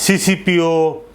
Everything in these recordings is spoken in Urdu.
CCPO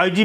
IG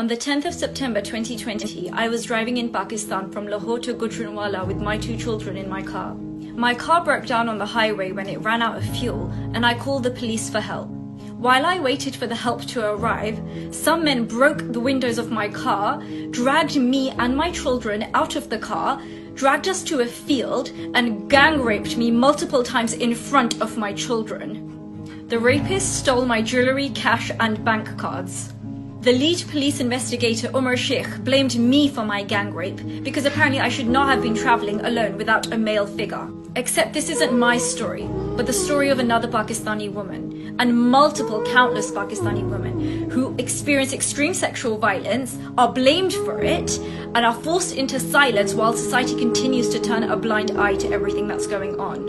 On the 10th of September 2020, I was driving in Pakistan from Lahore to Gujranwala with my 2 children in my car. My car broke down on the highway when it ran out of fuel and I called the police for help. While I waited for the help to arrive, some men broke the windows of my car, dragged me and my children out of the car, dragged us to a field and gang raped me multiple times in front of my children. The rapists stole my jewelry, cash and bank cards. The lead police investigator, Umar Sheikh, blamed me for my gang rape because apparently I should not have been travelling alone without a male figure. Except this isn't my story, but the story of another Pakistani woman and multiple countless Pakistani women who experience extreme sexual violence, are blamed for it, and are forced into silence while society continues to turn a blind eye to everything that's going on.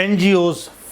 NGOs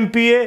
MPA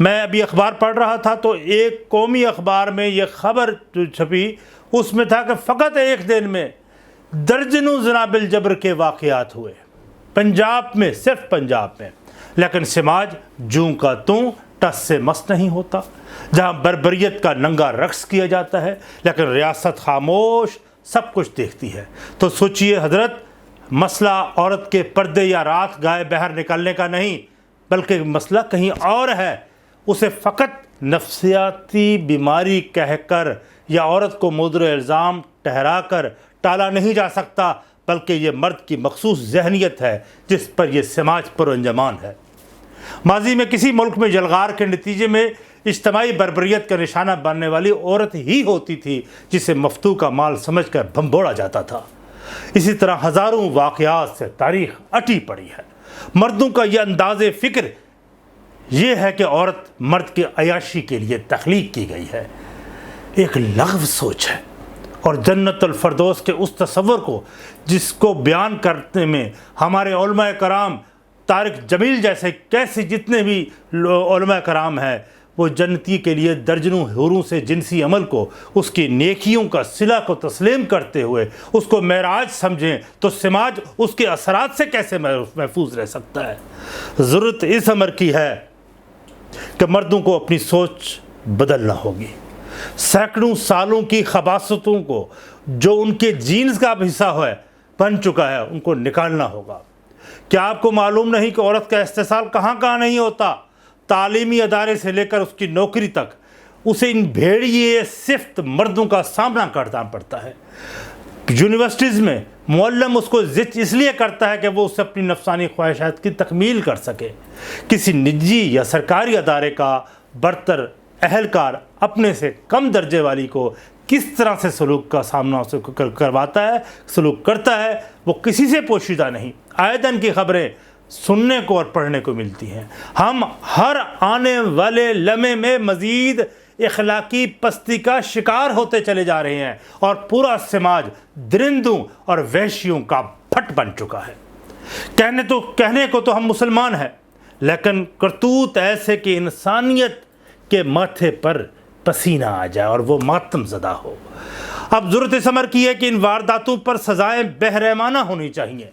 میں ابھی اخبار پڑھ رہا تھا تو ایک قومی اخبار میں یہ خبر چھپی، اس میں تھا کہ فقط ایک دن میں درجنوں زنا بالجبر کے واقعات ہوئے پنجاب میں، صرف پنجاب میں. لیکن سماج جوں کا توں ٹس سے مس نہیں ہوتا. جہاں بربریت کا ننگا رقص کیا جاتا ہے لیکن ریاست خاموش سب کچھ دیکھتی ہے. تو سوچئے حضرت، مسئلہ عورت کے پردے یا رات گائے بہر نکلنے کا نہیں، بلکہ مسئلہ کہیں اور ہے. اسے فقط نفسیاتی بیماری کہہ کر یا عورت کو مورد الزام ٹھہرا کر ٹالا نہیں جا سکتا، بلکہ یہ مرد کی مخصوص ذہنیت ہے جس پر یہ سماج پر انجمان ہے. ماضی میں کسی ملک میں یلغار کے نتیجے میں اجتماعی بربریت کا نشانہ بننے والی عورت ہی ہوتی تھی جسے مفتو کا مال سمجھ کر بھنبوڑا جاتا تھا. اسی طرح ہزاروں واقعات سے تاریخ اٹی پڑی ہے. مردوں کا یہ انداز فکر یہ ہے کہ عورت مرد کے عیاشی کے لیے تخلیق کی گئی ہے. ایک لغو سوچ ہے اور جنت الفردوس کے اس تصور کو جس کو بیان کرنے میں ہمارے علماء کرام، طارق جمیل جیسے کیسے جتنے بھی علماء کرام ہیں، وہ جنتی کے لیے درجنوں حوروں سے جنسی عمل کو، اس کی نیکیوں کا صلہ کو تسلیم کرتے ہوئے اس کو معراج سمجھیں تو سماج اس کے اثرات سے کیسے محفوظ رہ سکتا ہے؟ ضرورت اس امر کی ہے کہ مردوں کو اپنی سوچ بدلنا ہوگی. سینکڑوں سالوں کی خباثتوں کو جو ان کے جینز کا حصہ بن چکا ہے ان کو نکالنا ہوگا. کیا آپ کو معلوم نہیں کہ عورت کا استحصال کہاں کہاں نہیں ہوتا؟ تعلیمی ادارے سے لے کر اس کی نوکری تک اسے ان بھیڑیے صفت مردوں کا سامنا کرنا پڑتا ہے. یونیورسٹیز میں معلم اس کو زچ اس لیے کرتا ہے کہ وہ اسے اپنی نفسانی خواہشات کی تکمیل کر سکے. کسی نجی یا سرکاری ادارے کا برتر اہلکار اپنے سے کم درجے والی کو کس طرح سے سلوک کا سامنا کرواتا ہے، سلوک کرتا ہے، وہ کسی سے پوشیدہ نہیں. آئے دن کی خبریں سننے کو اور پڑھنے کو ملتی ہیں. ہم ہر آنے والے لمحے میں مزید اخلاقی پستی کا شکار ہوتے چلے جا رہے ہیں اور پورا سماج درندوں اور وحشیوں کا بھٹ بن چکا ہے. کہنے کو تو ہم مسلمان ہیں، لیکن کرتوت ایسے کہ انسانیت کے ماتھے پر پسینہ آ جائے اور وہ ماتم زدہ ہو. اب ضرورت اس امر کی ہے کہ ان وارداتوں پر سزائیں بہرحمانہ ہونی چاہیے.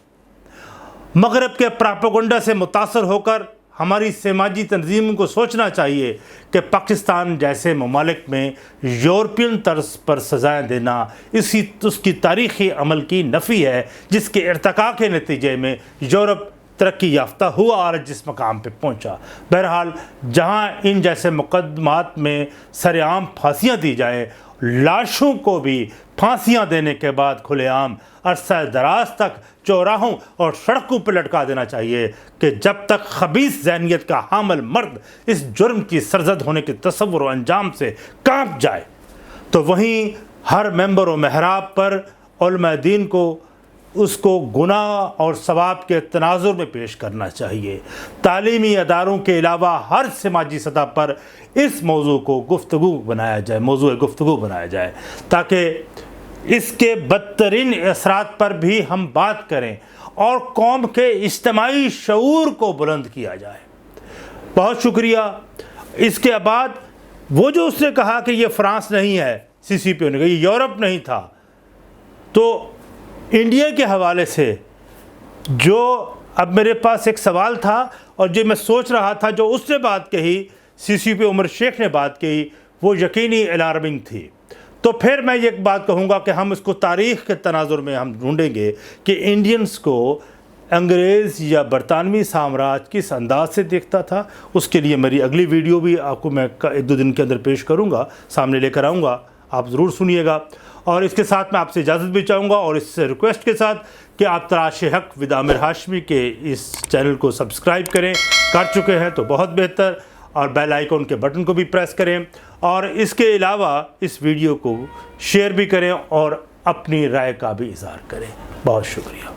مغرب کے پراپیگنڈا سے متاثر ہو کر ہماری سماجی تنظیموں کو سوچنا چاہیے کہ پاکستان جیسے ممالک میں یورپین طرز پر سزائیں دینا اس کی تاریخی عمل کی نفی ہے جس کے ارتقاء کے نتیجے میں یورپ ترقی یافتہ ہوا اور جس مقام پہ پہنچا. بہرحال جہاں ان جیسے مقدمات میں سر عام پھانسیاں دی جائیں، لاشوں کو بھی پھانسیاں دینے کے بعد کھلے عام عرصہ دراز تک چوراہوں اور سڑکوں پہ لٹکا دینا چاہیے کہ جب تک خبیث ذہنیت کا حامل مرد اس جرم کی سرزد ہونے کے تصور و انجام سے کانپ جائے تو وہیں ہر ممبر و محراب پر علماء دین کو اس کو گناہ اور ثواب کے تناظر میں پیش کرنا چاہیے. تعلیمی اداروں کے علاوہ ہر سماجی سطح پر اس موضوع کو موضوع گفتگو بنایا جائے تاکہ اس کے بدترین اثرات پر بھی ہم بات کریں اور قوم کے اجتماعی شعور کو بلند کیا جائے. بہت شکریہ. اس کے بعد وہ جو اس نے کہا کہ یہ فرانس نہیں ہے CCPO نے کہا یہ یورپ نہیں تھا، تو انڈیا کے حوالے سے جو اب میرے پاس ایک سوال تھا اور جو میں سوچ رہا تھا، جو اس نے بات کہی CCPO عمر شیخ نے بات کہی وہ یقینی الارمنگ تھی. تو پھر میں یہ بات کہوں گا کہ ہم اس کو تاریخ کے تناظر میں ہم ڈھونڈیں گے کہ انڈینز کو انگریز یا برطانوی سامراج کس انداز سے دیکھتا تھا. اس کے لیے میری اگلی ویڈیو بھی آپ کو میں 1-2 دن کے اندر پیش کروں گا، سامنے لے کر آؤں گا، آپ ضرور سنیے گا. اور اس کے ساتھ میں آپ سے اجازت بھی چاہوں گا اور اس سے ریکویسٹ کے ساتھ کہ آپ تراش حق ود عامر ہاشمی کے اس چینل کو سبسکرائب کریں. کر چکے ہیں تو بہت بہتر، اور بیل آئیکن کے بٹن کو بھی پریس کریں اور اس کے علاوہ اس ویڈیو کو شیئر بھی کریں اور اپنی رائے کا بھی اظہار کریں. بہت شکریہ.